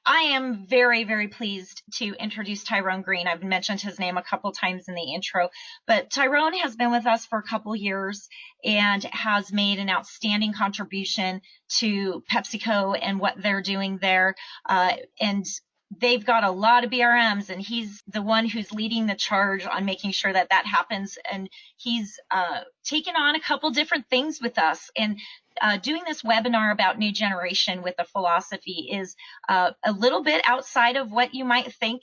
I am very, very pleased to introduce Tyrone Green. I've mentioned his name a couple times in the intro, but Tyrone has been with us for a couple years and has made an outstanding contribution to PepsiCo and what they're doing there. And they've got a lot of BRMs, and he's the one who's leading the charge on making sure that that happens. And he's taken on a couple different things with us. And doing this webinar about new generation with a philosophy is a little bit outside of what you might think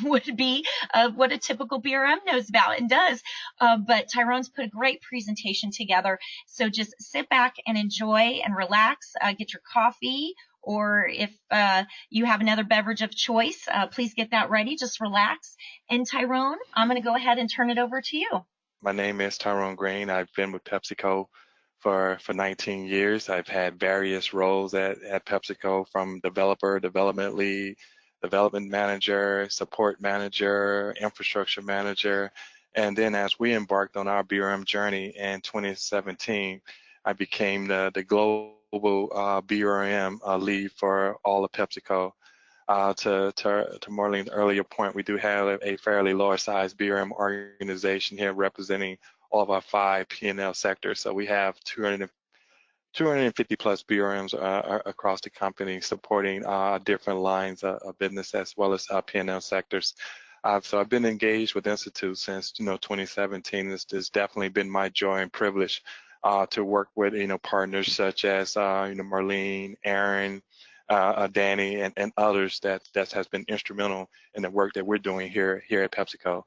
would be what a typical BRM knows about and does. But Tyrone's put a great presentation together. So just sit back and enjoy and relax, get your coffee, or if you have another beverage of choice, please get that ready. Just relax. And Tyrone, I'm going to go ahead and turn it over to you. My name is Tyrone Green. I've been with PepsiCo for 19 years. I've had various roles at PepsiCo, from developer, development lead, development manager, support manager, infrastructure manager. And then as we embarked on our BRM journey in 2017, I became the global BRM lead for all of PepsiCo. To Marlene's earlier point, we do have a fairly large-sized BRM organization here representing all of our 5 P&L sectors. So we have 250 plus BRMs across the company, supporting different lines of business as well as P&L sectors. So I've been engaged with Institute since 2017. It's definitely been my joy and privilege to work with partners such as Marlene, Aaron, Danny, and others that has been instrumental in the work that we're doing here at PepsiCo.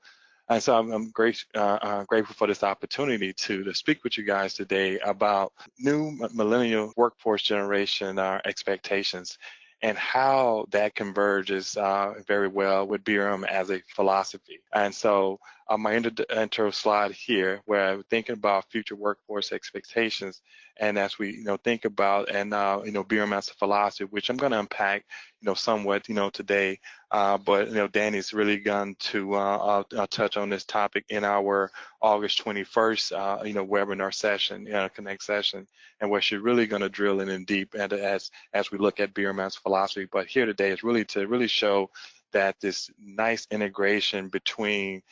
And so I'm grateful for this opportunity to speak with you guys today about new millennial workforce generation expectations and how that converges very well with BRM as a philosophy. And so my intro slide here, where I'm thinking about future workforce expectations, and as we think about BRM as a philosophy, which I'm going to unpack somewhat today, but Danny's really going to touch on this topic in our August 21st webinar session, Connect session, and where she's really going to drill in deep and as we look at BRM as a philosophy. But here today is really to show that this nice integration between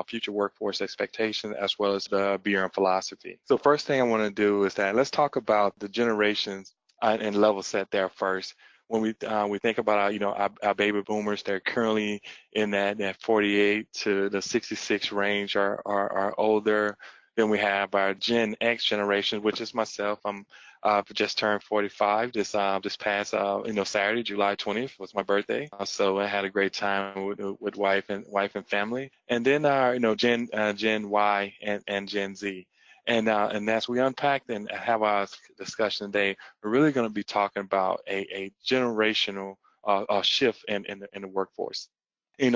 future workforce expectations as well as the BRM philosophy. So first thing I want to do is that let's talk about the generations and level set there first. When we think about our baby boomers, they're currently in that 48 to the 66 range, are older. Then we have our Gen X generation, which is myself. I'm just turned 45 this past Saturday, July 20th was my birthday. So I had a great time with wife and family. And then Gen Y and Gen Z. And as we unpack and have our discussion today, we're really going to be talking about a generational shift in the workforce.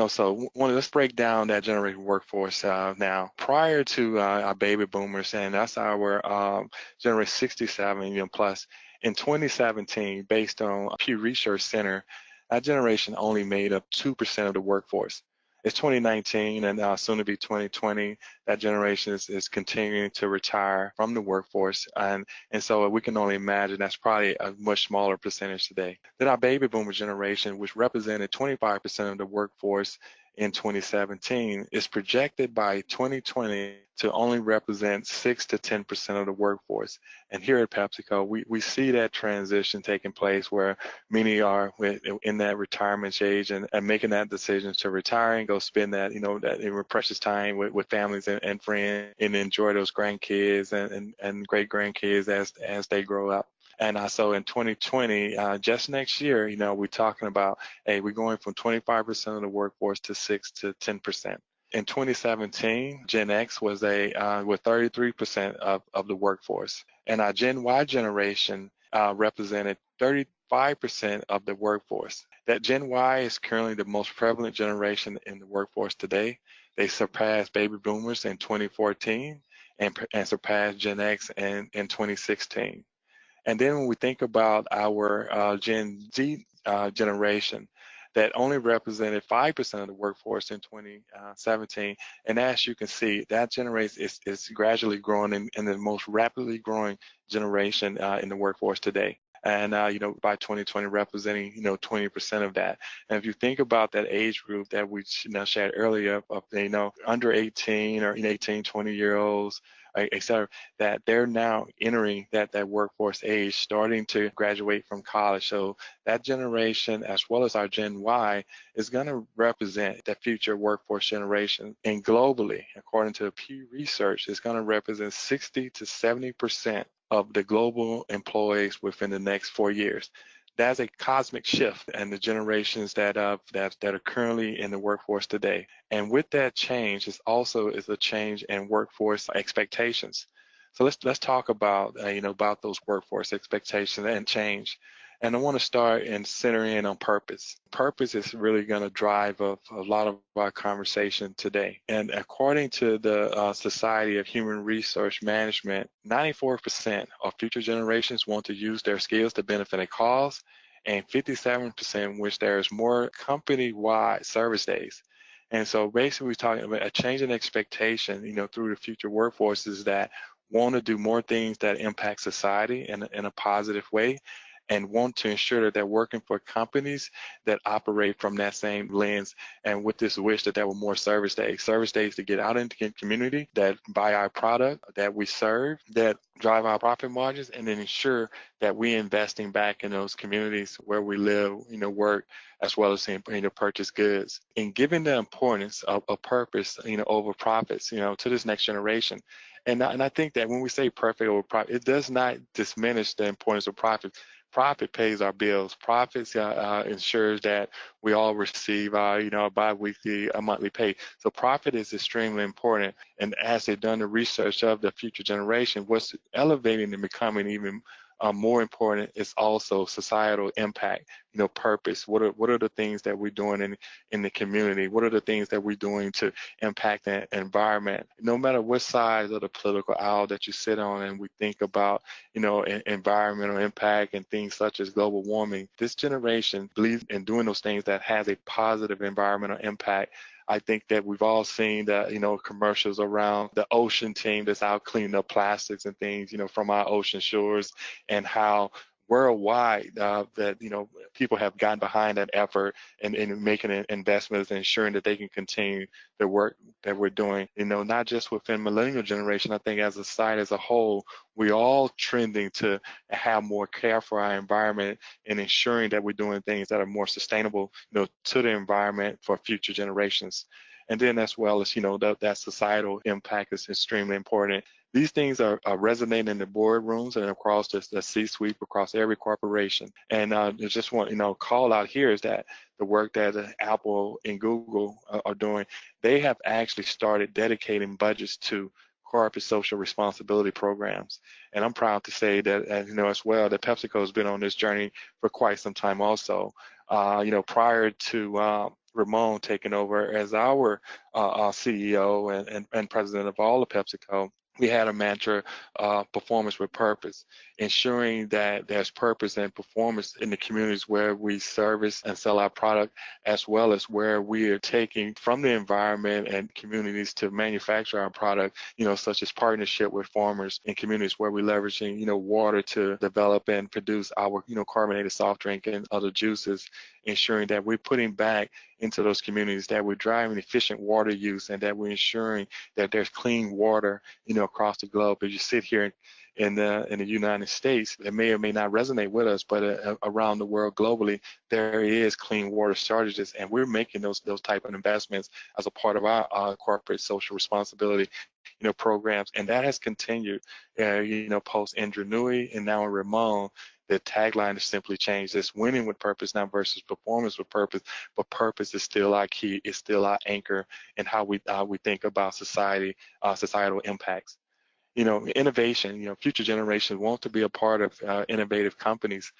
So let's break down that generation workforce now. Prior to our baby boomers, and that's our generation 67 plus, in 2017, based on Pew Research Center, that generation only made up 2% of the workforce. It's 2019 and soon to be 2020. That generation is continuing to retire from the workforce, and so we can only imagine that's probably a much smaller percentage today. Then our baby boomer generation, which represented 25% of the workforce in 2017, is projected by 2020 to only represent 6 to 10% of the workforce. And here at PepsiCo, we see that transition taking place where many are in that retirement age and making that decision to retire and go spend that precious time with families and friends and enjoy those grandkids and great grandkids as they grow up. And so in 2020, just next year, we're talking about, we're going from 25% of the workforce to 6 to 10%. In 2017, Gen X was with 33% of the workforce. And our Gen Y generation represented 35% of the workforce. That Gen Y is currently the most prevalent generation in the workforce today. They surpassed baby boomers in 2014 and surpassed Gen X in 2016. And then when we think about our Gen Z generation, that only represented 5% of the workforce in 2017. And as you can see, that generation is gradually growing in the most rapidly growing generation in the workforce today. and by 2020 representing 20% of that. And if you think about that age group that we shared earlier of under 18 or 18, 20-year-olds, et cetera, that they're now entering that workforce age, starting to graduate from college. So that generation, as well as our Gen Y, is going to represent the future workforce generation. And globally, according to Pew Research, it's going to represent 60 to 70% of the global employees within the next 4 years. That's a cosmic shift in the generations that are currently in the workforce today. And with that change, is a change in workforce expectations. So let's talk about about those workforce expectations and change. And I want to start and center in on purpose. Purpose is really going to drive a lot of our conversation today. And according to the Society of Human Resource Management, 94% of future generations want to use their skills to benefit a cause, and 57% wish there is more company-wide service days. And so basically we're talking about a change in expectation, through the future workforces that want to do more things that impact society in a positive way, and want to ensure that they're working for companies that operate from that same lens, and with this wish that there were more service days to get out into the community, that buy our product, that we serve, that drive our profit margins, and then ensure that we're investing back in those communities where we live, work, as well as purchase goods. And given the importance of purpose, over profits, to this next generation. And I think that when we say perfect over profit, it does not diminish the importance of profit. Profit pays our bills. Profits ensures that we all receive our bi-weekly, monthly pay. So profit is extremely important. And as they've done the research of the future generation, what's elevating and becoming even more important is also societal impact, purpose. What are the things that we're doing in the community? What are the things that we're doing to impact the environment? No matter what side of the political aisle that you sit on, and we think about, environmental impact and things such as global warming, this generation believes in doing those things that has a positive environmental impact. I think that we've all seen the, commercials around the ocean team that's out cleaning up plastics and things, from our ocean shores, and how worldwide that, people have gotten behind that effort and making investments and ensuring that they can continue the work that we're doing, not just within millennial generation. I think as a society as a whole, we're all trending to have more care for our environment and ensuring that we're doing things that are more sustainable, to the environment for future generations. And then as well as, that societal impact is extremely important. These things are resonating in the boardrooms and across the C-suite, across every corporation. And I just want, call out here is that the work that Apple and Google are doing, they have actually started dedicating budgets to corporate social responsibility programs. And I'm proud to say that, as well, that PepsiCo has been on this journey for quite some time also. Prior to Ramon taking over as our CEO and president of all of PepsiCo, we had a mantra, performance with purpose, ensuring that there's purpose and performance in the communities where we service and sell our product, as well as where we are taking from the environment and communities to manufacture our product, such as partnership with farmers in communities where we're leveraging, water to develop and produce our, carbonated soft drink and other juices, ensuring that we're putting back into those communities, that we're driving efficient water use, and that we're ensuring that there's clean water, across the globe. As you sit here in the United States, it may or may not resonate with us, but around the world globally, there is clean water shortages, and we're making those type of investments as a part of our corporate social responsibility, programs, and that has continued, post Ingenuity and now in Ramon. The tagline has simply changed. It's winning with purpose now versus performance with purpose, but purpose is still our key. It's still our anchor in how we think about societal impacts. Innovation, future generations want to be a part of innovative companies.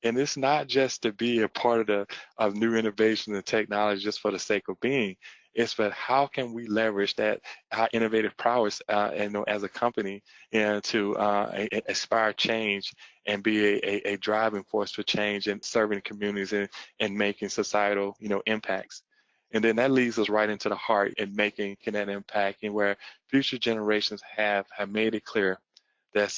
And it's not just to be a part of new innovation and technology just for the sake of being. It's for how can we leverage that our innovative prowess as a company to aspire change and be a driving force for change and serving communities and making societal impacts. And then that leads us right into the heart and making that impact, and where future generations have made it clear that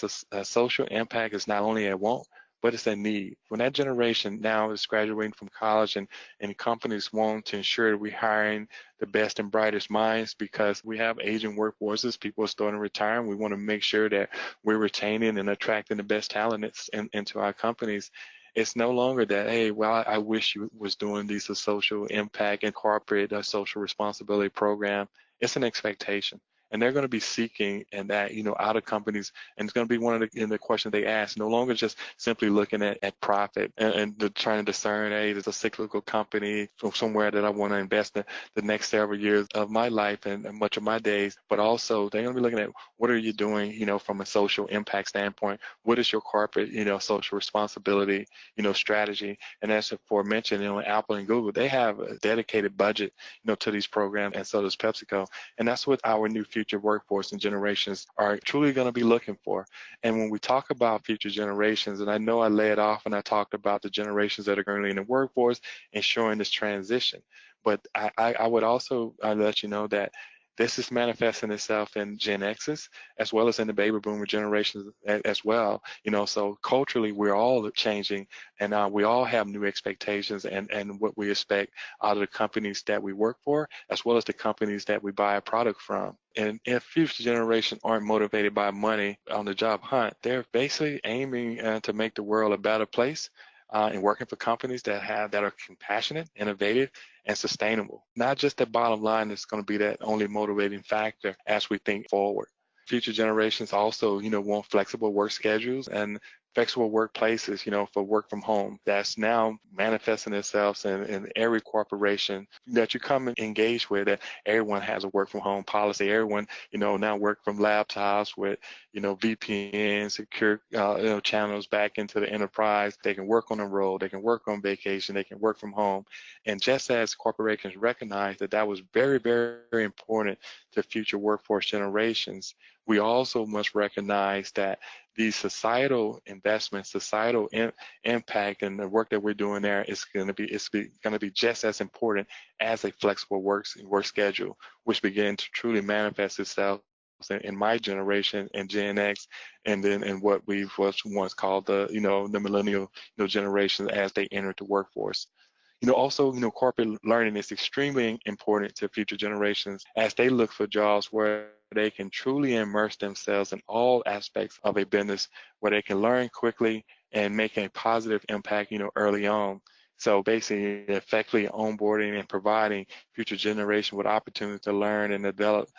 social impact is not only a want, but it's a need. When that generation now is graduating from college and companies want to ensure that we're hiring the best and brightest minds because we have aging workforces, people are starting to retire, and we want to make sure that we're retaining and attracting the best talent into our companies. It's no longer that, hey, well, I wish you was doing these social impact and corporate social responsibility program. It's an expectation. And they're going to be seeking and that, out of companies. And it's going to be one of the questions they ask, no longer just simply looking at profit and trying to discern, hey, there's a cyclical company from somewhere that I want to invest in the next several years of my life and much of my days. But also they're going to be looking at what are you doing, from a social impact standpoint? What is your corporate, social responsibility, strategy? And as aforementioned, Apple and Google, they have a dedicated budget, to these programs, and so does PepsiCo. And that's what our new future workforce and generations are truly going to be looking for. And when we talk about future generations, and I know I led off and I talked about the generations that are currently in the workforce and showing this transition, but I would also let you know that this is manifesting itself in Gen X's as well as in the baby boomer generations as well. So culturally, we're all changing, and we all have new expectations and what we expect out of the companies that we work for, as well as the companies that we buy a product from. And if future generations aren't motivated by money on the job hunt, they're basically aiming to make the world a better place. And working for companies that are compassionate, innovative, and sustainable. Not just the bottom line that's going to be that only motivating factor as we think forward. Future generations also, want flexible work schedules and flexible workplaces, for work from home. That's now manifesting itself in every corporation that you come and engage with. That everyone has a work from home policy. Everyone, now work from laptops with, VPN, secure, channels back into the enterprise. They can work on the road. They can work on vacation. They can work from home. And just as corporations recognize that was very, very important to future workforce generations, we also must recognize that these societal investments, societal impact, and the work that we're doing there is going to be just as important as a flexible work schedule, which began to truly manifest itself in my generation and Gen X, and then in what we was once called the millennial generation as they entered the workforce. Also, corporate learning is extremely important to future generations as they look for jobs where they can truly immerse themselves in all aspects of a business, where they can learn quickly and make a positive impact, early on. So basically, effectively onboarding and providing future generation with opportunities to learn and develop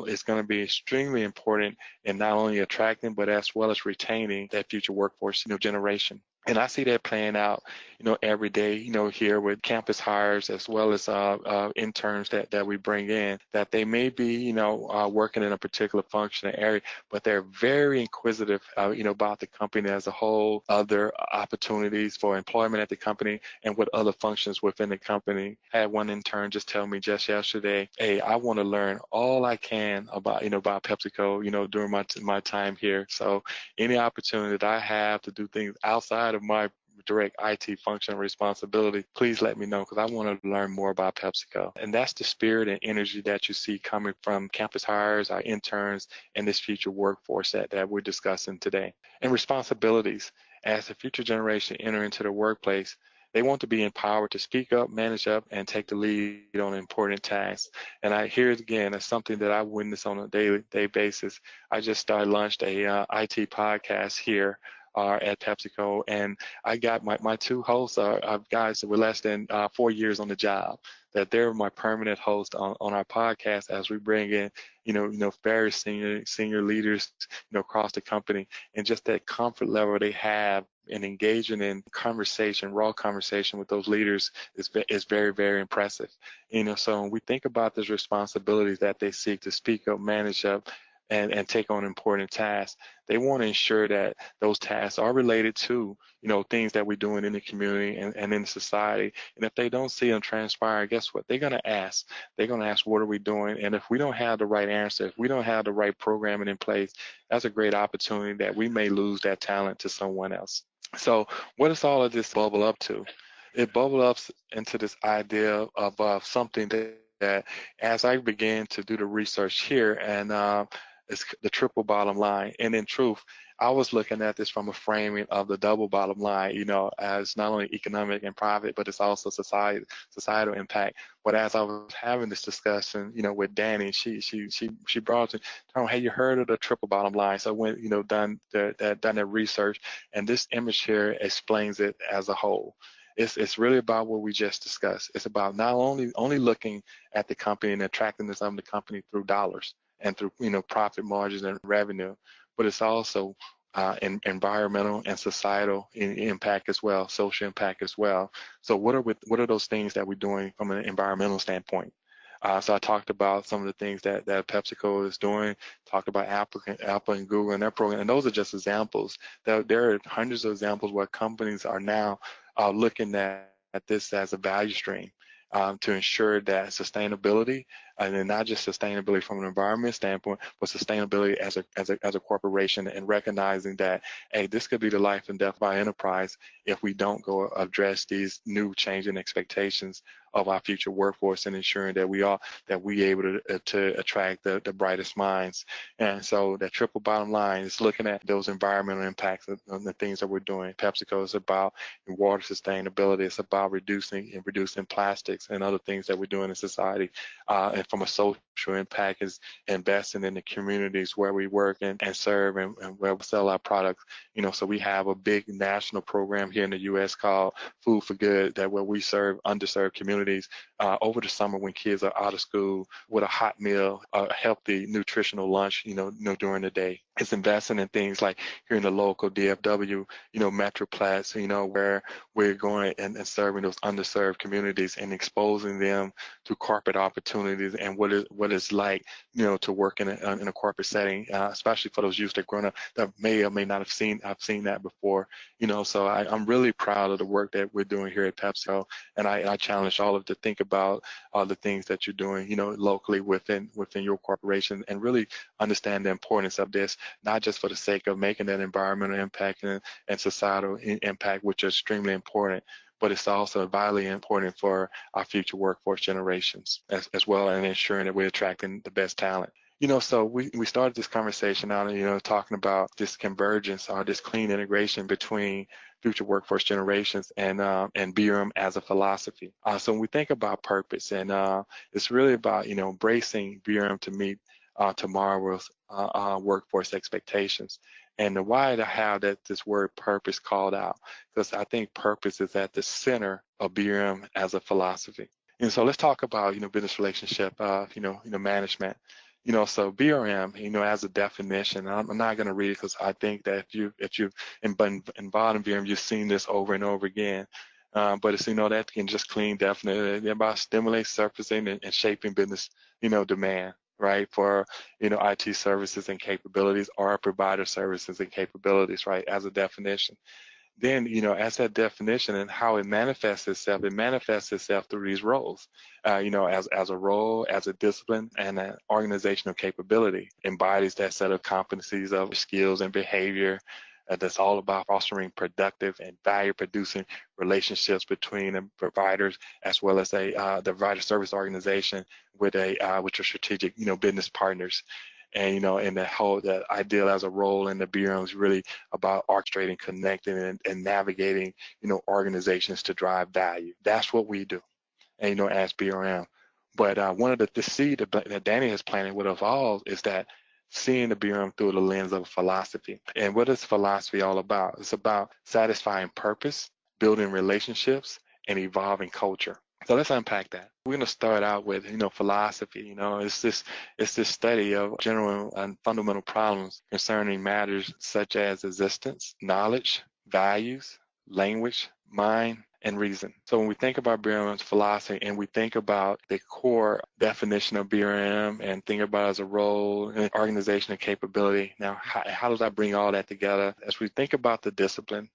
is going to be extremely important in not only attracting, but as well as retaining that future workforce, generation. And I see that playing out, every day, here with campus hires as well as interns that we bring in, that they may be, working in a particular function or area, but they're very inquisitive, about the company as a whole, other opportunities for employment at the company, and what other functions within the company. I had one intern just tell me just yesterday, hey, I want to learn all I can about PepsiCo, during my time here. So any opportunity that I have to do things outside of my direct IT function responsibility, please let me know, because I want to learn more about PepsiCo. And that's the spirit and energy that you see coming from campus hires, our interns, and this future workforce that we're discussing today. And responsibilities. As the future generation enter into the workplace, they want to be empowered to speak up, manage up, and take the lead on important tasks. And here again, it's something that I witness on a day basis. I just launched a IT podcast here at PepsiCo, and I got my two hosts are guys that were less than 4 years on the job. That they're my permanent host on our podcast as we bring in, very senior leaders, across the company, and just that comfort level they have in engaging in raw conversation with those leaders is very, very impressive. So when we think about those responsibilities that they seek to speak up, manage up, and take on important tasks, they want to ensure that those tasks are related to, things that we're doing in the community and in society. And if they don't see them transpire, guess what? They're going to ask. They're going to ask, what are we doing? And if we don't have the right answer, if we don't have the right programming in place, that's a great opportunity that we may lose that talent to someone else. So what does all of this bubble up to? It bubbled up into this idea of something that as I began to do the research here, and it's the triple bottom line. And in truth, I was looking at this from a framing of the double bottom line, as not only economic and profit, but it's also societal impact. But as I was having this discussion, with Danny, she brought to, oh, hey, you heard of the triple bottom line? So I went, done that research, and this image here explains it as a whole. It's really about what we just discussed. It's about not only looking at the company and attractiveness of the company through dollars and through profit margins and revenue, but it's also environmental and societal impact as well, social impact as well. So what are those things that we're doing from an environmental standpoint? So I talked about some of the things that PepsiCo is doing, talked about Apple and Google and their program, and those are just examples. There are hundreds of examples where companies are now looking at this as a value stream to ensure that sustainability, and then not just sustainability from an environment standpoint, but sustainability as a corporation, and recognizing that, hey, this could be the life and death of our enterprise if we don't go address these new changing expectations of our future workforce, and ensuring that we able to attract the brightest minds. And so that triple bottom line is looking at those environmental impacts of the things that we're doing. PepsiCo is about water sustainability. It's about reducing plastics and other things that we're doing in society. And from a social impact is investing in the communities where we work and serve and where we sell our products. So we have a big national program here in the U.S. called Food for Good, where we serve underserved communities over the summer when kids are out of school with a hot meal, a healthy nutritional lunch, during the day. It's investing in things like here in the local DFW, Metroplex, where we're going and serving those underserved communities and exposing them to corporate opportunities and what it's like, to work in a corporate setting, especially for those youth that grown up that may or may not have seen that before, So I'm really proud of the work that we're doing here at PepsiCo, and I challenge all of to think about the things that you're doing, locally within your corporation, and really understand the importance of this, not just for the sake of making that environmental impact and societal impact, which is extremely important, but it's also vitally important for our future workforce generations as well, and ensuring that we're attracting the best talent. So we started this conversation out, talking about this convergence or this clean integration between future workforce generations and BRM as a philosophy. So when we think about purpose, and it's really about, embracing BRM to meet tomorrow's workforce expectations. And the why I have this word purpose called out, because I think purpose is at the center of BRM as a philosophy. And so let's talk about, business relationship, management. So BRM, as a definition, I'm not going to read it because I think that if you've involved in BRM, you've seen this over and over again. But it's, that can just clean definitely about stimulating, surfacing, and shaping business, demand, right, for, IT services and capabilities, or provider services and capabilities, right, as a definition. Then, as that definition and how it manifests itself through these roles, as a role, as a discipline, and an organizational capability, embodies that set of competencies of skills and behavior that's all about fostering productive and value-producing relationships between the providers as well as the provider service organization with your strategic, business partners. And, and the ideal as a role in the BRM is really about orchestrating, connecting, and navigating, organizations to drive value. That's what we do, and, as BRM. But one of the seed that Danny has planted with Evolve is that seeing the BRM through the lens of philosophy. And what is philosophy all about? It's about satisfying purpose, building relationships, and evolving culture. So let's unpack that. We're going to start out with, philosophy. It's this study of general and fundamental problems concerning matters such as existence, knowledge, values, language, mind, and reason. So when we think about BRM's philosophy and we think about the core definition of BRM and think about it as a role and organizational capability, now how does that bring all that together? As we think about the discipline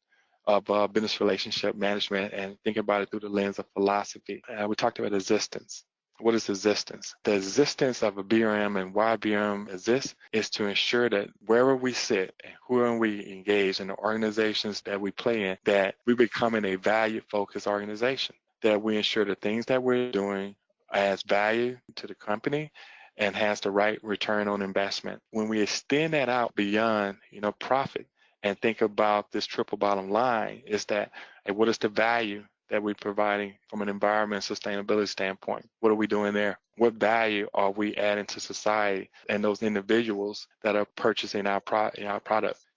of business relationship management and think about it through the lens of philosophy, we talked about existence. What is existence? The existence of a BRM and why BRM exists is to ensure that wherever we sit and who we engage in the organizations that we play in, that we becoming a value-focused organization, that we ensure the things that we're doing adds value to the company and has the right return on investment. When we extend that out beyond, profit, and think about this triple bottom line is that, hey, what is the value that we're providing from an environment sustainability standpoint? What are we doing there? What value are we adding to society and those individuals that are purchasing our product?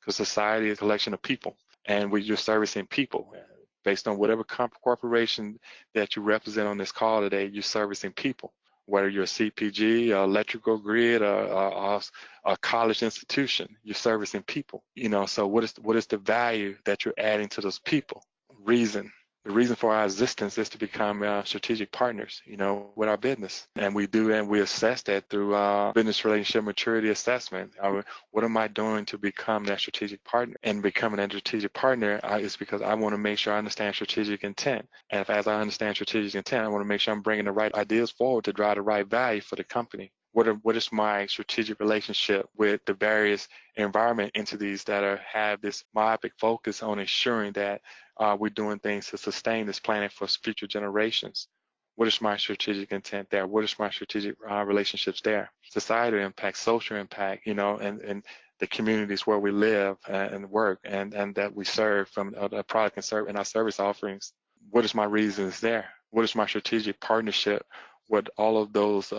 Because society is a collection of people, and we're just servicing people. Based on whatever corporation that you represent on this call today, you're servicing people. Whether you're a CPG, electrical grid, or a college institution, you're servicing people. So what is the value that you're adding to those people? The reason for our existence is to become strategic partners, with our business. And we assess that through business relationship maturity assessment. What am I doing to become that strategic partner? And becoming that strategic partner is because I want to make sure I understand strategic intent. And as I understand strategic intent, I want to make sure I'm bringing the right ideas forward to drive the right value for the company. What is my strategic relationship with the various environment entities that have this myopic focus on ensuring that we're doing things to sustain this planet for future generations? What is my strategic intent there? What is my strategic relationships there? Societal impact, social impact, and the communities where we live and work and that we serve from the product and our service offerings. What is my reasons there? What is my strategic partnership with all of those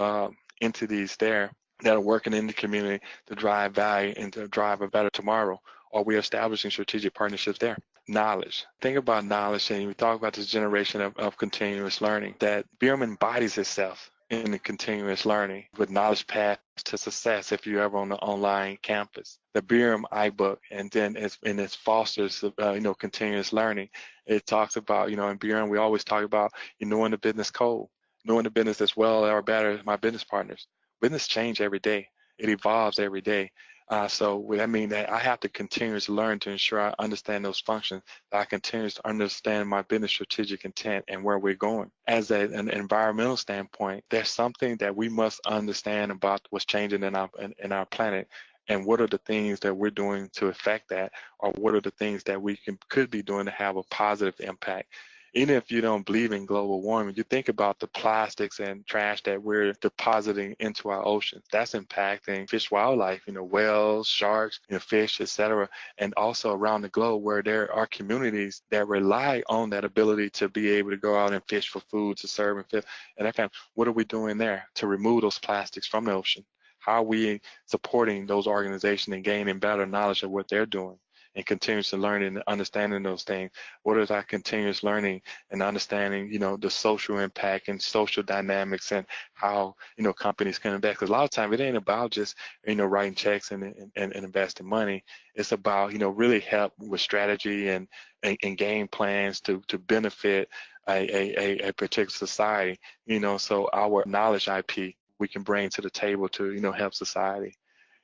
entities there that are working in the community to drive value and to drive a better tomorrow? Are we establishing strategic partnerships there? Knowledge. Think about knowledge, and we talk about this generation of continuous learning, that BRM embodies itself in the continuous learning with knowledge paths to success if you're ever on the online campus. The BRM iBook, and then it fosters, continuous learning. It talks about, in BRM, we always talk about knowing the business code, knowing the business as well or better as my business partners. Business change every day. It evolves every day. So that means that I have to continuously learn to ensure I understand those functions, that I continue to understand my business strategic intent and where we're going. As an environmental standpoint, there's something that we must understand about what's changing in our planet, and what are the things that we're doing to affect that, or what are the things that we could be doing to have a positive impact. Even if you don't believe in global warming, you think about the plastics and trash that we're depositing into our oceans. That's impacting fish wildlife, whales, sharks, fish, etc. And also around the globe where there are communities that rely on that ability to be able to go out and fish for food, to serve and fish. And that what are we doing there to remove those plastics from the ocean? How are we supporting those organizations and gaining better knowledge of what they're doing? And continuously learning and understanding those things. What is our continuous learning and understanding, the social impact and social dynamics and how, companies can invest? Because a lot of times it ain't about just, writing checks and investing money. It's about, really help with strategy and game plans to benefit a particular society, so our knowledge IP we can bring to the table to, help society.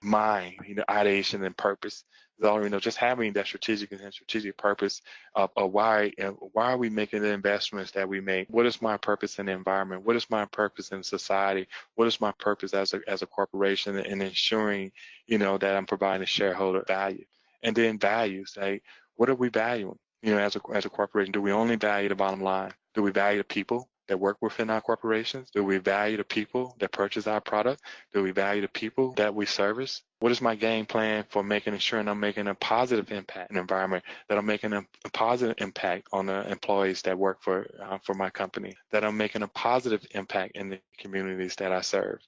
Mind, ideation and purpose. So, just having that strategic purpose of why are we making the investments that we make? What is my purpose in the environment? What is my purpose in society? What is my purpose as a corporation in ensuring, that I'm providing shareholder value? And then values, like what are we valuing? As a corporation, do we only value the bottom line? Do we value the people that work within our corporations? Do we value the people that purchase our product? Do we value the people that we service? What is my game plan for ensuring I'm making a positive impact in the environment, that I'm making a positive impact on the employees that work for my company, that I'm making a positive impact in the communities that I serve?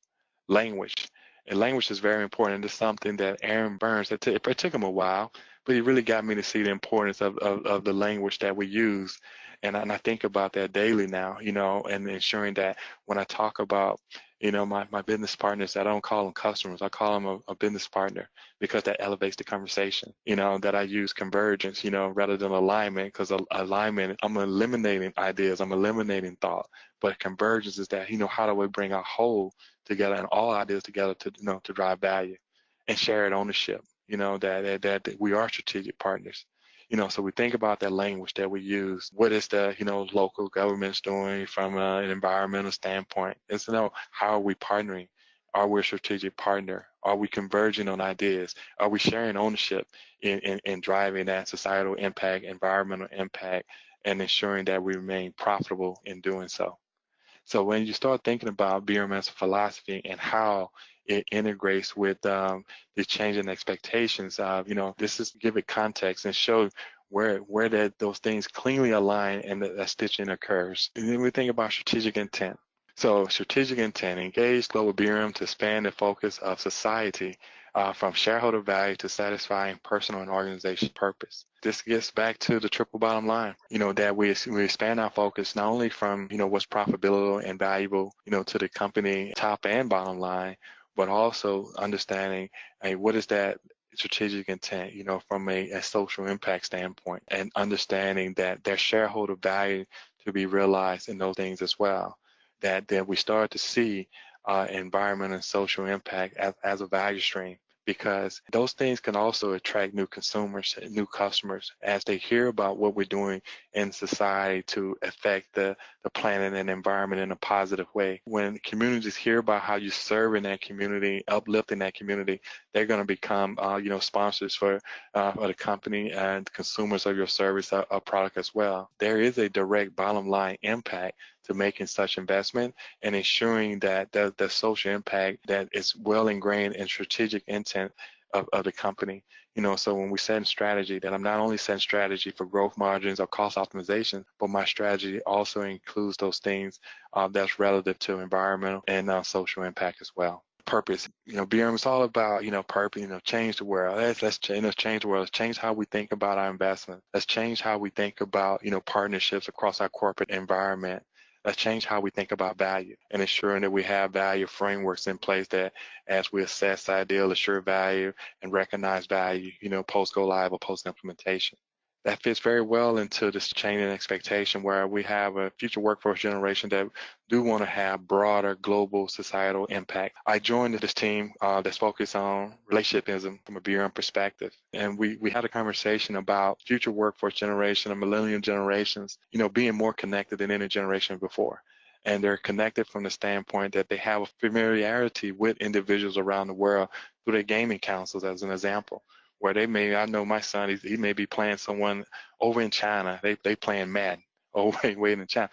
Language. And language is very important. It's something that Aaron Burns, it took him a while, but he really got me to see the importance of the language that we use. And I think about that daily now, and ensuring that when I talk about, my business partners, I don't call them customers. I call them a business partner, because that elevates the conversation, that I use convergence, rather than alignment, because alignment, I'm eliminating ideas, I'm eliminating thought. But convergence is that, how do we bring our whole together and all ideas together to drive value and shared ownership, that we are strategic partners. So we think about that language that we use. What is the, local governments doing from an environmental standpoint? It's how are we partnering? Are we a strategic partner? Are we converging on ideas? Are we sharing ownership in driving that societal impact, environmental impact, and ensuring that we remain profitable in doing so? So when you start thinking about BRM as a philosophy and how it integrates with the changing expectations. This is give it context and show where those things cleanly align and that stitching occurs. And then we think about strategic intent. So strategic intent, engage global BRM to expand the focus of society from shareholder value to satisfying personal and organization purpose. This gets back to the triple bottom line, that we expand our focus not only from, what's profitable and valuable, to the company top and bottom line, but also understanding, hey, what is that strategic intent, from a social impact standpoint, and understanding that there's shareholder value to be realized in those things as well. That we start to see environmental and social impact as a value stream, because those things can also attract new consumers, new customers, as they hear about what we're doing in society to affect the planet and environment in a positive way. When communities hear about how you serve in that community, uplifting that community, they're going to become, sponsors for the company and consumers of your service or product as well. There is a direct bottom line impact to making such investment and ensuring that the social impact that is well ingrained in strategic intent of the company. So when we set strategy, that I'm not only setting strategy for growth margins or cost optimization, but my strategy also includes those things that's relative to environmental and social impact as well. Purpose, BRM is all about, purpose, change the world. Let's change the world. Let's change how we think about our investment. Let's change how we think about, partnerships across our corporate environment. Let's change how we think about value and ensuring that we have value frameworks in place that as we assess ideal, assure value, and recognize value, post-go live or post-implementation. That fits very well into this changing expectation where we have a future workforce generation that do want to have broader global societal impact. I joined this team that's focused on relationshipism from a BRM perspective. And we had a conversation about future workforce generation and millennial generations, being more connected than any generation before. And they're connected from the standpoint that they have a familiarity with individuals around the world through their gaming councils, as an example. Where I know my son, he may be playing someone over in China. They playing Madden way in China,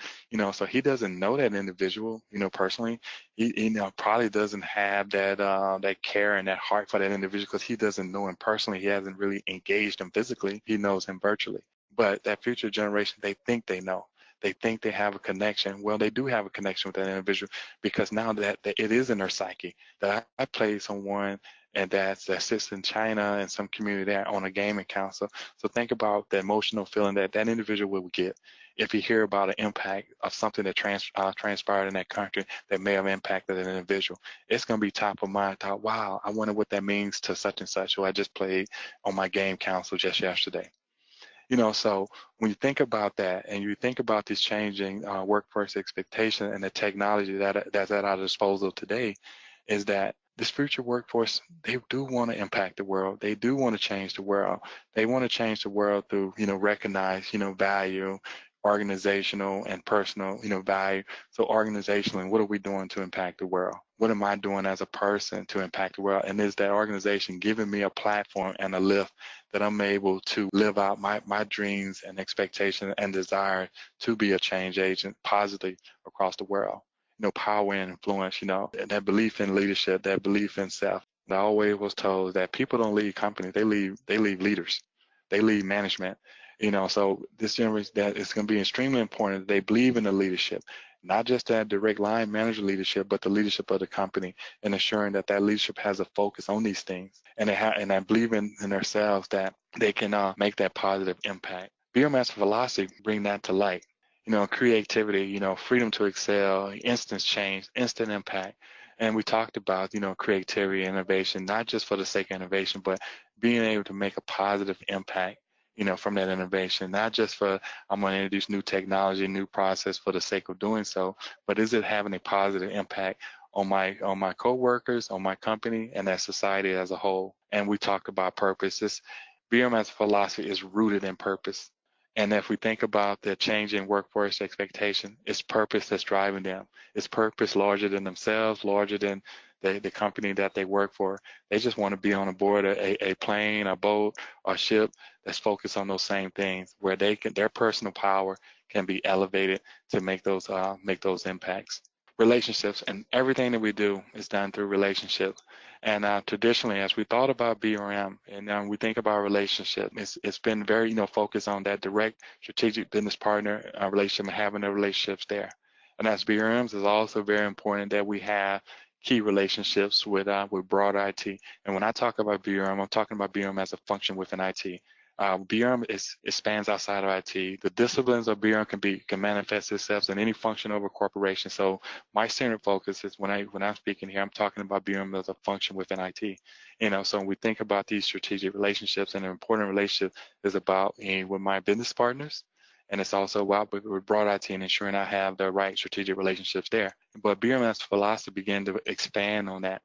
so he doesn't know that individual, personally. He probably doesn't have that care and that heart for that individual because he doesn't know him personally. He hasn't really engaged him physically. He knows him virtually. But that future generation, they think they know. They think they have a connection. Well, they do have a connection with that individual because now that it is in their psyche that I played someone and that sits in China and some community there on a gaming council. So think about the emotional feeling that individual will get if you hear about an impact of something that transpired in that country that may have impacted an individual. It's going to be top of mind. Thought, wow, I wonder what that means to such and such who I just played on my game council just yesterday. So when you think about that and you think about this changing workforce expectation and the technology that's at our disposal today, is that this future workforce, they do want to impact the world. They do want to change the world. They want to change the world through, recognize, value, organizational and personal, value. So organizationally, what are we doing to impact the world? What am I doing as a person to impact the world? And is that organization giving me a platform and a lift that I'm able to live out my dreams and expectations and desire to be a change agent positively across the world? Power and influence, that belief in leadership, that belief in self. I always was told that people don't lead companies, they lead leaders, they lead management. So this generation, that it's going to be extremely important that they believe in the leadership, not just that direct line manager leadership, but the leadership of the company, and ensuring that leadership has a focus on these things, and I believe in themselves that they can make that positive impact. BRM's philosophy bring that to light. Creativity, freedom to excel, instant change, instant impact. And we talked about, creativity, innovation, not just for the sake of innovation, but being able to make a positive impact, from that innovation, not just for, I'm going to introduce new technology, new process for the sake of doing so, but is it having a positive impact on my coworkers, on my company, and that society as a whole? And we talked about purpose. BRM's philosophy is rooted in purpose. And if we think about the change in workforce expectation, it's purpose that's driving them. It's purpose larger than themselves, larger than the company that they work for. They just want to be on board a plane, a boat, or ship that's focused on those same things, where their personal power can be elevated to make those impacts. relationships, and everything that we do is done through relationships. And traditionally, as we thought about BRM and we think about relationship, it's been very, focused on that direct strategic business partner relationship and having the relationships there. And as BRMs, it's also very important that we have key relationships with broad IT. And when I talk about BRM, I'm talking about BRM as a function within IT. BRM it spans outside of IT. The disciplines of BRM can manifest itself in any function of a corporation. So my centered focus is when I'm speaking here, I'm talking about BRM as a function within IT. So when we think about these strategic relationships, and an important relationship is about with my business partners, and it's also about with broad IT and ensuring I have the right strategic relationships there. But BRM's philosophy began to expand on that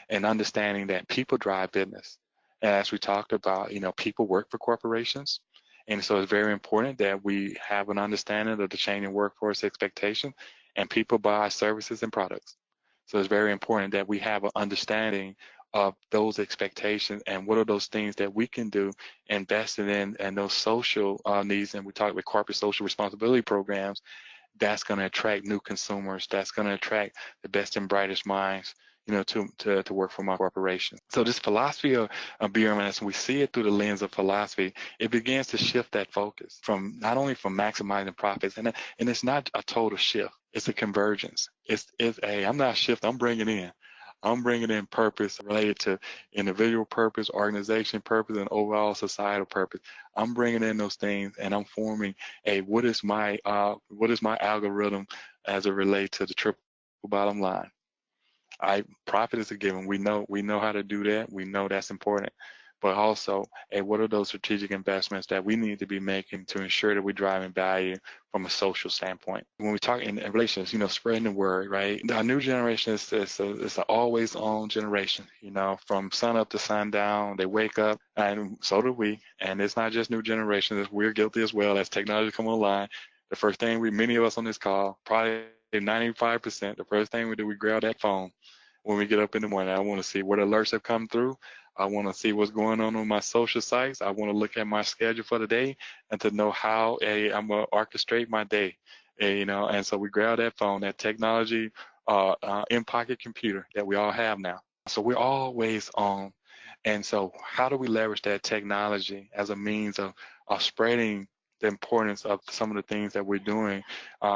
and understanding that people drive business. And as we talked about, people work for corporations. And so it's very important that we have an understanding of the changing workforce expectation, and people buy services and products. So it's very important that we have an understanding of those expectations and what are those things that we can do, investing in and those social needs. And we talk about corporate social responsibility programs that's going to attract new consumers, that's going to attract the best and brightest minds, to work for my corporation. So this philosophy of BRMS, we see it through the lens of philosophy, it begins to shift that focus from not only from maximizing profits, and it's not a total shift, it's a convergence. I'm not shifting, I'm bringing in purpose related to individual purpose, organization purpose, and overall societal purpose. I'm bringing in those things, and I'm forming what is my algorithm as it relates to the triple bottom line. Profit is a given. We know how to do that. We know that's important. But also, what are those strategic investments that we need to be making to ensure that we're driving value from a social standpoint? When we talk in relations, spreading the word, right? Our new generation is an always on generation, from sun up to sundown. They wake up, and so do we. And it's not just new generation. We're guilty as well as technology come online. The first thing many of us on this call, probably 95%, the first thing we do, we grab that phone when we get up in the morning. I want to see what alerts have come through. I want to see what's going on my social sites. I want to look at my schedule for the day and to know how I'm going to orchestrate my day. And so we grab that phone, that technology in-pocket computer that we all have now. So we're always on. And so how do we leverage that technology as a means of spreading the importance of some of the things that we're doing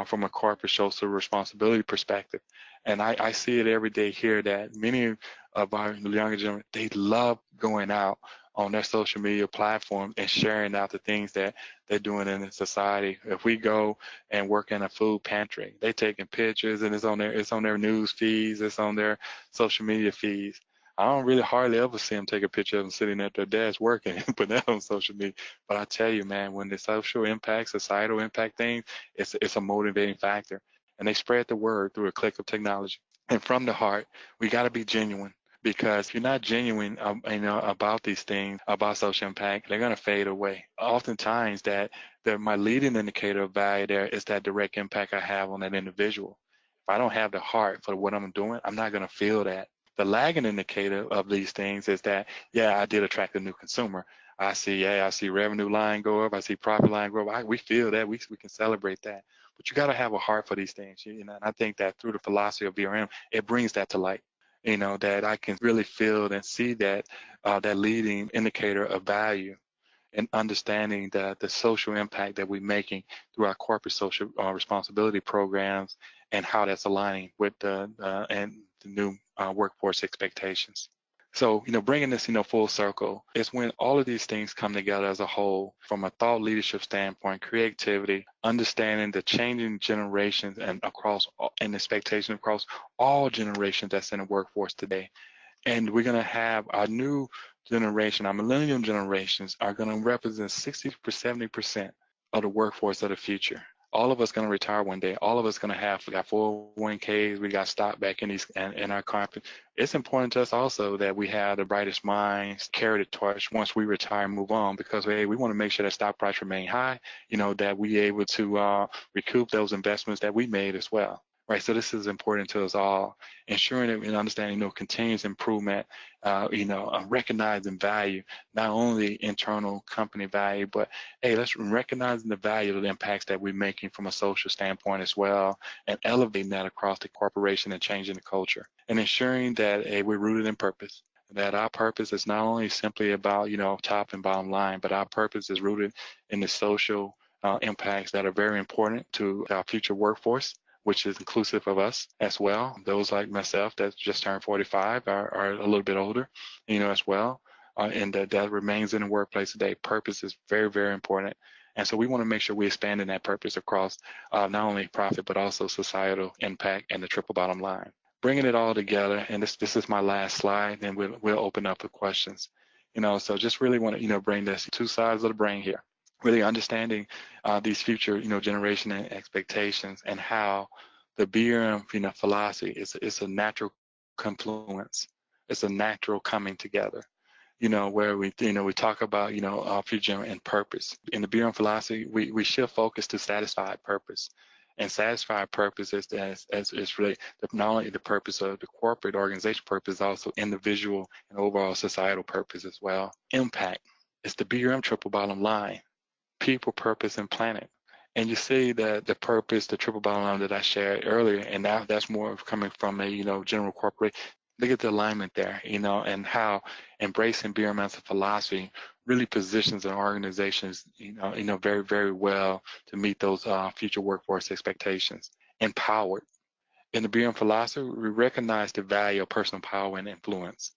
from a corporate social responsibility perspective? And I see it every day here that many of our younger generation, they love going out on their social media platform and sharing out the things that they're doing in the society. If we go and work in a food pantry, they're taking pictures, and it's on their news feeds, it's on their social media feeds. I don't really hardly ever see them take a picture of them sitting at their desk working and put that on social media. But I tell you, man, when the social impact, societal impact thing, it's a motivating factor. And they spread the word through a click of technology. And from the heart, we got to be genuine. Because if you're not genuine, about these things, about social impact, they're going to fade away. Oftentimes, my leading indicator of value there is that direct impact I have on that individual. If I don't have the heart for what I'm doing, I'm not going to feel that. The lagging indicator of these things is that, I did attract a new consumer. I see revenue line go up. I see profit line go up. We feel that. We can celebrate that. But you got to have a heart for these things. And I think that through the philosophy of BRM, it brings that to light. That I can really feel and see that leading indicator of value and understanding the social impact that we're making through our corporate social responsibility programs and how that's aligning with the new workforce expectations. So, bringing this, full circle is when all of these things come together as a whole from a thought leadership standpoint, creativity, understanding the changing generations and expectation across all generations that's in the workforce today. And we're going to have our new generation, our millennial generations are going to represent 60 to 70% of the workforce of the future. All of us going to retire one day. All of us going to have, we got 401ks, we got stock back in our company. It's important to us also that we have the brightest minds, carry the torch once we retire and move on, because we want to make sure that stock price remain high, that we able to recoup those investments that we made as well. right? So this is important to us all, ensuring that we understand, continuous improvement, recognizing value, not only internal company value, but hey, let's recognize the value of the impacts that we're making from a social standpoint as well, and elevating that across the corporation and changing the culture, and ensuring that hey, we're rooted in purpose. That our purpose is not only simply about, top and bottom line, but our purpose is rooted in the social impacts that are very important to our future workforce, which is inclusive of us as well. Those like myself that just turned 45 are a little bit older, as well. And that remains in the workplace today. Purpose is very, very important. And so we want to make sure we expand in that purpose across not only profit, but also societal impact and the triple bottom line. Bringing it all together, and this is my last slide, and we'll open up for questions. So just really want to, bring this two sides of the brain here. Really understanding these future, generation and expectations, and how the BRM, philosophy is a natural confluence. It's a natural coming together. Where we talk about, our future and purpose. In the BRM philosophy, we shift focus to satisfied purpose. And satisfied purpose is really not only the purpose of the corporate organization purpose, also individual and overall societal purpose as well. Impact is the BRM triple bottom line. People, purpose, and planet. And you see that the purpose, the triple bottom line that I shared earlier, and that's more coming from a, general corporate. Look at the alignment there, and how embracing BRM as a philosophy really positions an organizations, very, very well to meet those future workforce expectations. Empowered. In the BRM philosophy, we recognize the value of personal power and influence.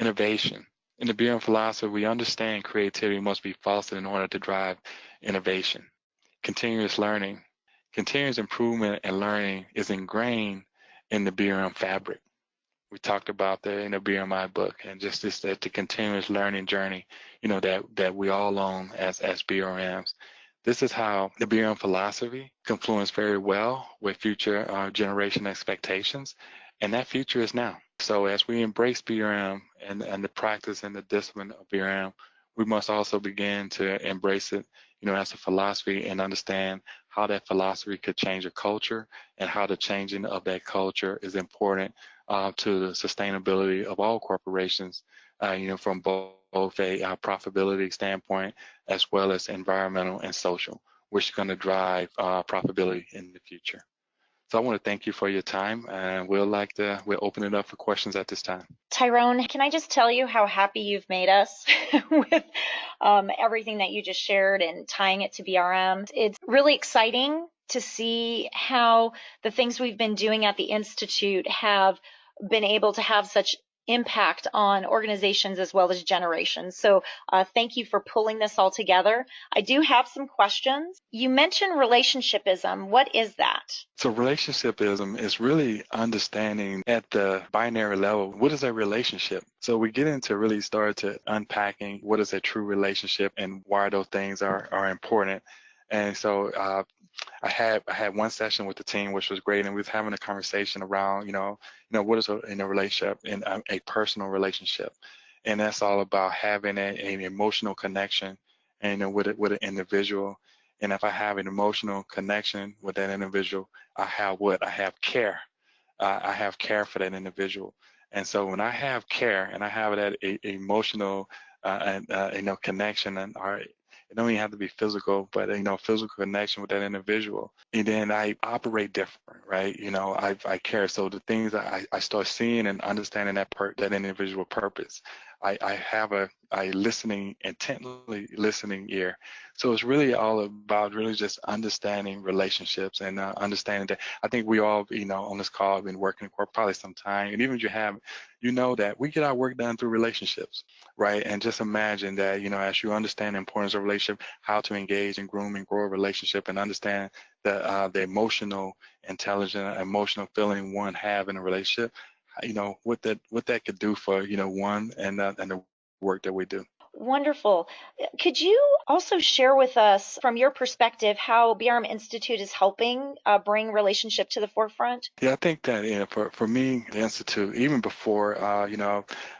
Innovation. In the BRM philosophy, we understand creativity must be fostered in order to drive innovation. Continuous learning. Continuous improvement and learning is ingrained in the BRM fabric. We talked about that in the BRMI book, and just this the continuous learning journey, that we all own as BRMs. This is how the BRM philosophy confluences very well with future generation expectations, and that future is now. So as we embrace BRM and the practice and the discipline of BRM, we must also begin to embrace it, as a philosophy, and understand how that philosophy could change a culture, and how the changing of that culture is important to the sustainability of all corporations, from both a profitability standpoint as well as environmental and social, which is going to drive profitability in the future. So I want to thank you for your time, and we'll open it up for questions at this time. Tyrone, can I just tell you how happy you've made us with everything that you just shared and tying it to BRM? It's really exciting to see how the things we've been doing at the Institute have been able to have such impact on organizations as well as generations. So thank you for pulling this all together. I do have some questions. You mentioned relationshipism. What is that? So relationshipism is really understanding at the binary level, what is a relationship? So we get into really start to unpacking what is a true relationship and why those things are important. And so I had one session with the team, which was great, and we was having a conversation around, what is a relationship, and a personal relationship, and that's all about having an emotional connection, and with an individual. And if I have an emotional connection with that individual, I have what? I have care. I have care for that individual. And so when I have care and I have that emotional, connection, and it don't even have to be physical, but physical connection with that individual, and then I operate different, right? I care. So the things that I start seeing and understanding that individual purpose, I have a intently listening ear. So it's really all about really just understanding relationships, and understanding that I think we all, on this call have been working for probably some time, and even if you haven't, that we get our work done through relationships, right? And just imagine that, as you understand the importance of relationship, how to engage and groom and grow a relationship, and understand the emotional intelligence, emotional feeling one have in a relationship, what that could do for, one and the work that we do. Wonderful. Could you also share with us, from your perspective, how BRM Institute is helping bring relationship to the forefront? Yeah, I think that for me, the Institute, even before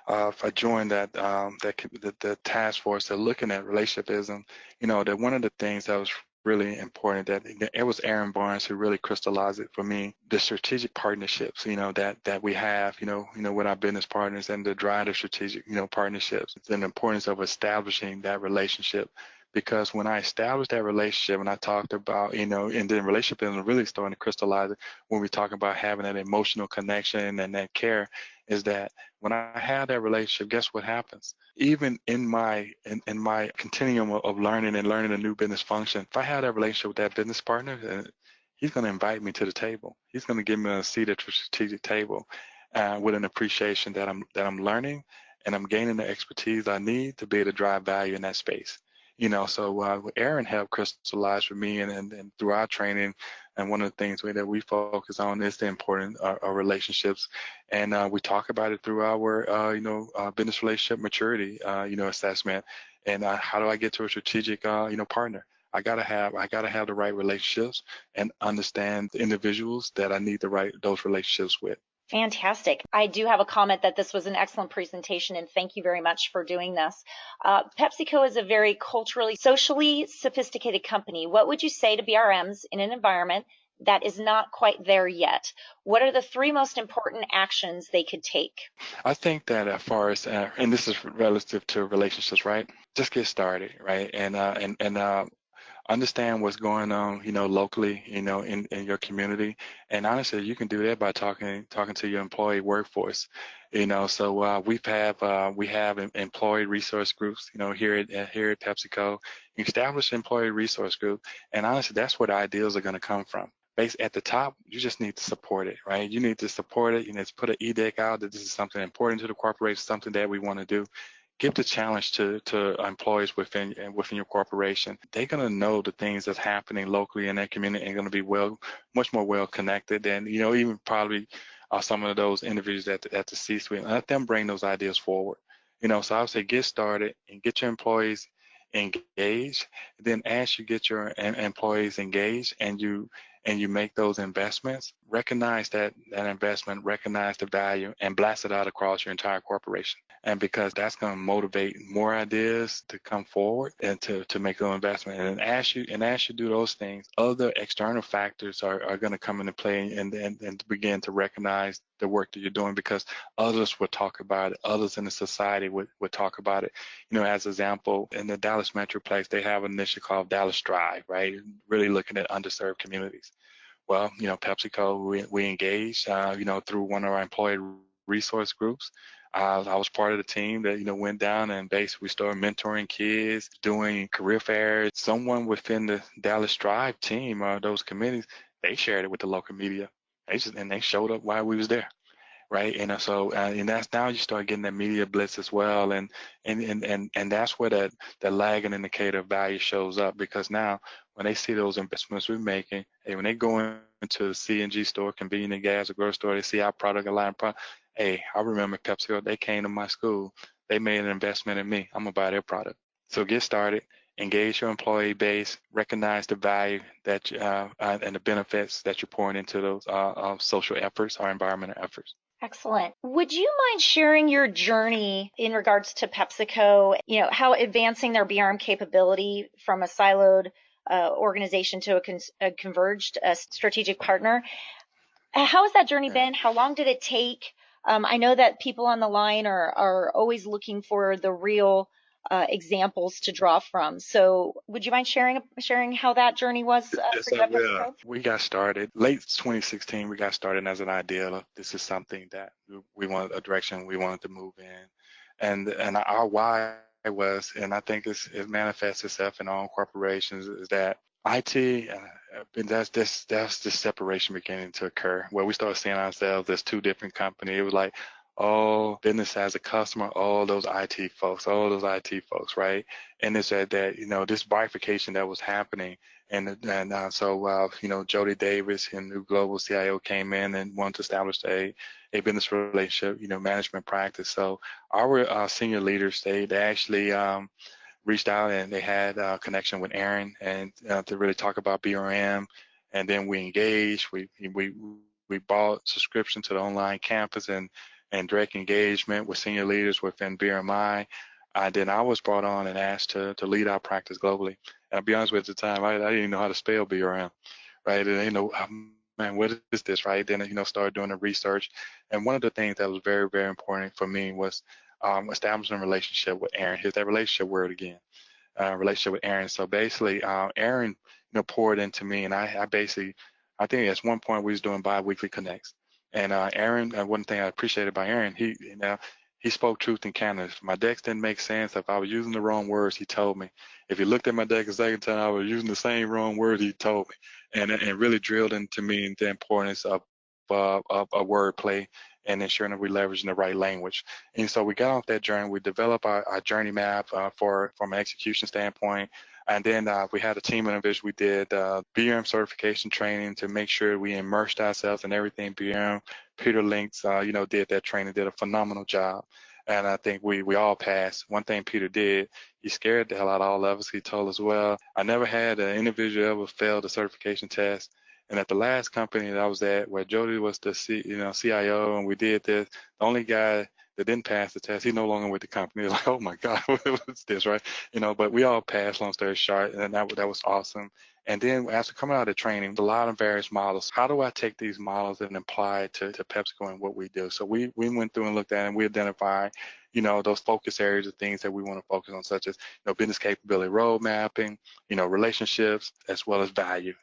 if I joined the task force, that looking at relationshipism, that one of the things that was really important that it was Aaron Barnes who really crystallized it for me. The strategic partnerships, that we have, with our business partners, and the drive of strategic, partnerships, and the importance of establishing that relationship. Because when I established that relationship and I talked about, and then relationship is really starting to crystallize it when we talk about having that emotional connection and that care, is that when I have that relationship, guess what happens? Even in my continuum of learning and learning a new business function, if I have that relationship with that business partner, he's going to invite me to the table. He's going to give me a seat at the strategic table with an appreciation that I'm learning and I'm gaining the expertise I need to be able to drive value in that space. So Aaron helped crystallize for me and through our training. And one of the things that we focus on is the importance of relationships. And we talk about it through our, business relationship maturity, assessment. And how do I get to a strategic, partner? I gotta have the right relationships and understand the individuals that I need those relationships with. Fantastic. I do have a comment that this was an excellent presentation, and thank you very much for doing this. PepsiCo is a very culturally, socially sophisticated company. What would you say to BRMs in an environment that is not quite there yet? What are the 3 most important actions they could take? I think that as far as, and this is relative to relationships, right? Just get started, right? And understand what's going on, locally, in your community. And honestly, you can do that by talking to your employee workforce. So we have employee resource groups, here at PepsiCo. You establish an employee resource group, and honestly, that's where the ideas are going to come from. At the top, you just need to support it, right? You need to support it. You need to put an edict out that this is something important to the corporation, something that we want to do. Give the challenge to employees within your corporation. They're going to know the things that's happening locally in their community and going to be much more well connected than, even probably some of those individuals at the C-suite. Let them bring those ideas forward. So I would say get started and get your employees engaged. Then as you get your employees engaged and you make those investments, recognize that investment, recognize the value, and blast it out across your entire corporation. And because that's going to motivate more ideas to come forward and to make those investments. And as you do those things, other external factors are going to come into play and begin to recognize the work that you're doing, because others will talk about it. Others in the society would talk about it. As an example, in the Dallas Metroplex, they have an initiative called Dallas Drive, right? Really looking at underserved communities. Well, PepsiCo, we engaged, through one of our employee resource groups. I was part of the team that, went down and basically started mentoring kids, doing career fairs. Someone within the Dallas Drive team, those committees, they shared it with the local media. They showed up while we was there. Right. And so, and that's now you start getting that media blitz as well. And that's where that lagging indicator of value shows up, because now when they see those investments we're making, hey, when they go into the C&G store, convenient gas or grocery store, they see our product line. Hey, I remember PepsiCo, they came to my school, they made an investment in me. I'm gonna buy their product. So get started, engage your employee base, recognize the value that and the benefits that you're pouring into those social efforts or environmental efforts. Excellent. Would you mind sharing your journey in regards to PepsiCo, how advancing their BRM capability from a siloed organization to a converged strategic partner? How has that journey been? How long did it take? I know that people on the line are always looking for the real examples to draw from. So would you mind sharing how that journey was for you at PepsiCo? We got started late 2016. We got started as an idea. This is something that we wanted, a direction we wanted to move in. And our why was, and I think it manifests itself in all corporations, is that IT, that's this separation beginning to occur, where we started seeing ourselves as 2 different companies. It was like, oh, business as a customer, all those IT folks, right? And it's that this bifurcation that was happening, so Jody Davis, and new global CIO, came in and wanted to establish a business relationship, management practice. So our senior leaders, they actually reached out, and they had a connection with Aaron and to really talk about BRM, and then we engaged. We bought subscription to the online campus and direct engagement with senior leaders within BRMI. Then I was brought on and asked to lead our practice globally. And I'll be honest with you, at the time, I didn't even know how to spell BRM, right? And man, what is this, right? Then, started doing the research. And one of the things that was very, very important for me was establishing a relationship with Aaron. Here's that relationship word again, relationship with Aaron. So basically, Aaron, poured into me, and I basically, I think at one point we was doing bi-weekly connects. And Aaron, one thing I appreciated about Aaron, he spoke truth in Canada. If my decks didn't make sense, if I was using the wrong words, he told me. If he looked at my deck a second time, I was using the same wrong words, he told me. And really drilled into me the importance of a wordplay and ensuring that we leverage the right language. And so we got off that journey. We developed our journey map from an execution standpoint. And then we had a team of individuals. We did BRM certification training to make sure we immersed ourselves in everything BRM. Peter Links, did that training, did a phenomenal job. And I think we all passed. One thing Peter did, he scared the hell out of all of us. He told us, well, I never had an individual ever fail the certification test. And at the last company that I was at, where Jody was the CIO, and we did this, the only guy that didn't pass the test, he's no longer with the company. Like, oh my God, what's this, right? But we all passed, long story short, and that was awesome. And then after coming out of training, a lot of various models. How do I take these models and apply it to PepsiCo and what we do? So we went through and looked at it, and we identified, those focus areas of things that we want to focus on, such as, business capability road mapping, relationships, as well as value,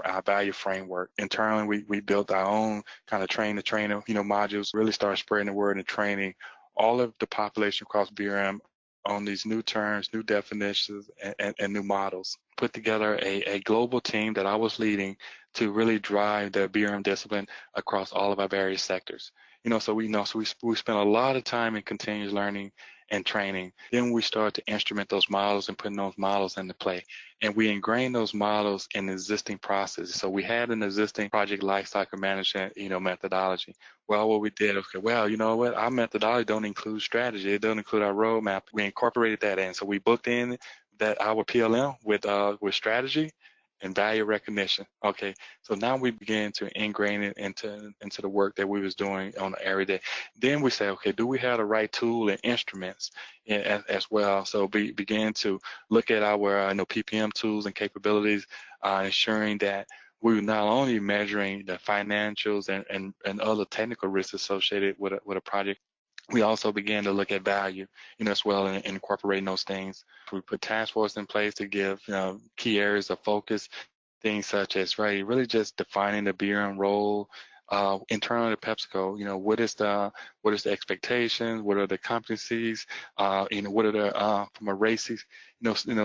our value framework. Internally, we built our own kind of train the trainer, modules, really started spreading the word and training all of the population across BRM on these new terms, new definitions, and new models. Put together a global team that I was leading to really drive the BRM discipline across all of our various sectors. So we spent a lot of time in continuous learning and training. Then we started to instrument those models and putting those models into play. And we ingrained those models in existing processes. So we had an existing project lifecycle management, methodology. Well, what we did, okay, well, you know what? Our methodology don't include strategy. It doesn't include our roadmap. We incorporated that in. So we booked in that our PLM with strategy and value recognition. Okay, so now we began to ingrain it into the work that we was doing on every day. Then we say, okay, do we have the right tool and instruments as well? So began to look at our PPM tools and capabilities, ensuring that we were not only measuring the financials and other technical risks associated with a project. We also began to look at value, as well, and incorporating those things. We put task force in place to give key areas of focus, things such as really just defining the BRM role internally to PepsiCo. What is the expectations? What are the competencies? What are the from a races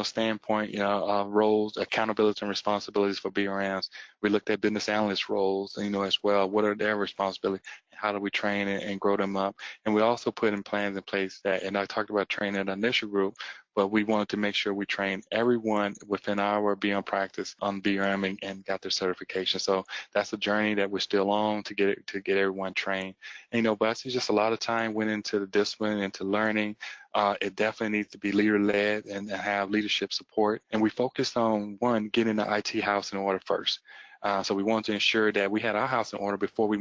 standpoint, roles, accountability and responsibilities for BRMs. We looked at business analyst roles, as well. What are their responsibilities? How do we train and grow them up? And we also put in plans in place and I talked about training an initial group, but we wanted to make sure we train everyone within our BRM practice on BRM and got their certification. So that's a journey that we're still on to get everyone trained. And, but it's just a lot of time went into the discipline, into learning. It definitely needs to be leader-led and have leadership support. And we focused on, one, getting the IT house in order first. So we wanted to ensure that we had our house in order before we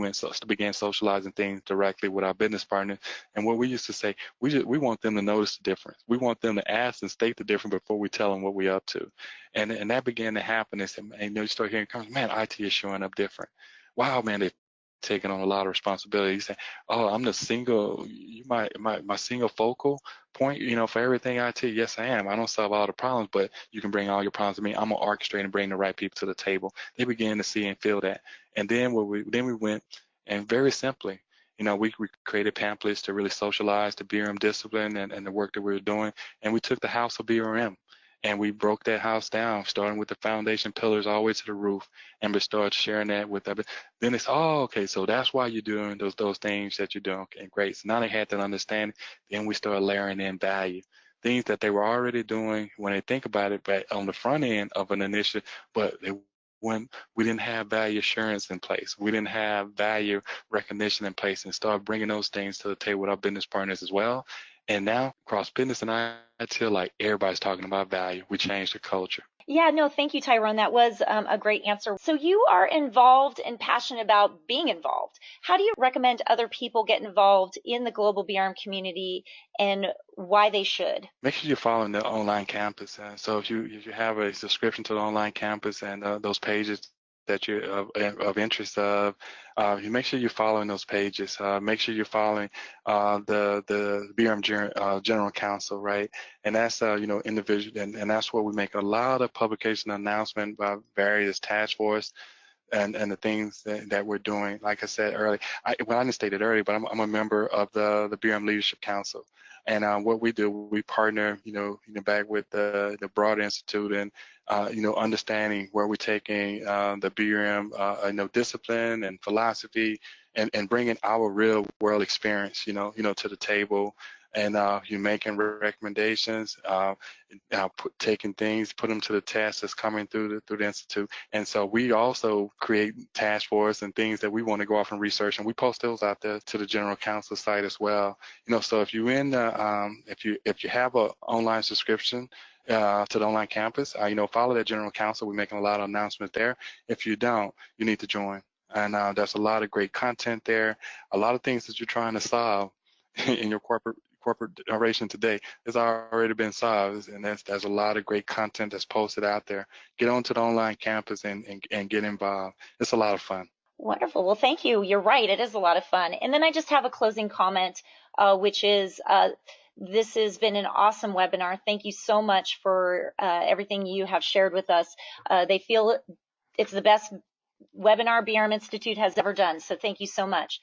began socializing things directly with our business partner. And what we used to say, we want them to notice the difference. We want them to ask and state the difference before we tell them what we're up to. And that began to happen. And you start hearing comments, man, IT is showing up different. Wow, man, they've taken on a lot of responsibility. You say, oh, I'm the single, my single focal point, for everything IT. Yes, I am. I don't solve all the problems, but you can bring all your problems to me. I'm gonna orchestrate and bring the right people to the table. They began to see and feel that. And then we went and very simply, we created pamphlets to really socialize the BRM discipline and the work that we were doing. And we took the house of BRM. And we broke that house down, starting with the foundation pillars all the way to the roof, and we started sharing that with them. Then it's, okay, so that's why you're doing those things that you're doing. Okay, great. So now they had that understanding. Then we started layering in value, things that they were already doing when they think about it, but on the front end of an initiative, but when we didn't have value assurance in place, we didn't have value recognition in place, and start bringing those things to the table with our business partners as well. And now across business and IT, like everybody's talking about value. We changed the culture. Yeah, no, thank you, Tyrone. That was a great answer. So you are involved and passionate about being involved. How do you recommend other people get involved in the global BRM community and why they should? Make sure you're following the online campus. So if you have a subscription to the online campus and those pages that you're of interest of, you make sure you're following those pages. Make sure you're following the BRM General Counsel, right? And that's individual, and that's where we make a lot of publication announcement by various task force and the things that we're doing. Like I said earlier, I didn't state it earlier, but I'm a member of the BRM Leadership Council. And what we do, we partner, back with the Broad Institute and, understanding where we're taking the BRM, discipline and philosophy and bringing our real world experience, to the table. And you're making recommendations, taking things, put them to the test that's coming through the institute. And so we also create task force and things that we want to go off and research, and we post those out there to the General Counsel site as well. So if you're in if you have an online subscription to the online campus, follow that General Counsel. We're making a lot of announcements there. If you don't, you need to join. And there's a lot of great content there, a lot of things that you're trying to solve in your corporate generation today has already been solved, and there's a lot of great content that's posted out there. Get onto the online campus and get involved. It's a lot of fun. Wonderful. Well, thank you. You're right. It is a lot of fun. And then I just have a closing comment, which is this has been an awesome webinar. Thank you so much for everything you have shared with us. They feel it's the best webinar BRM Institute has ever done. So thank you so much.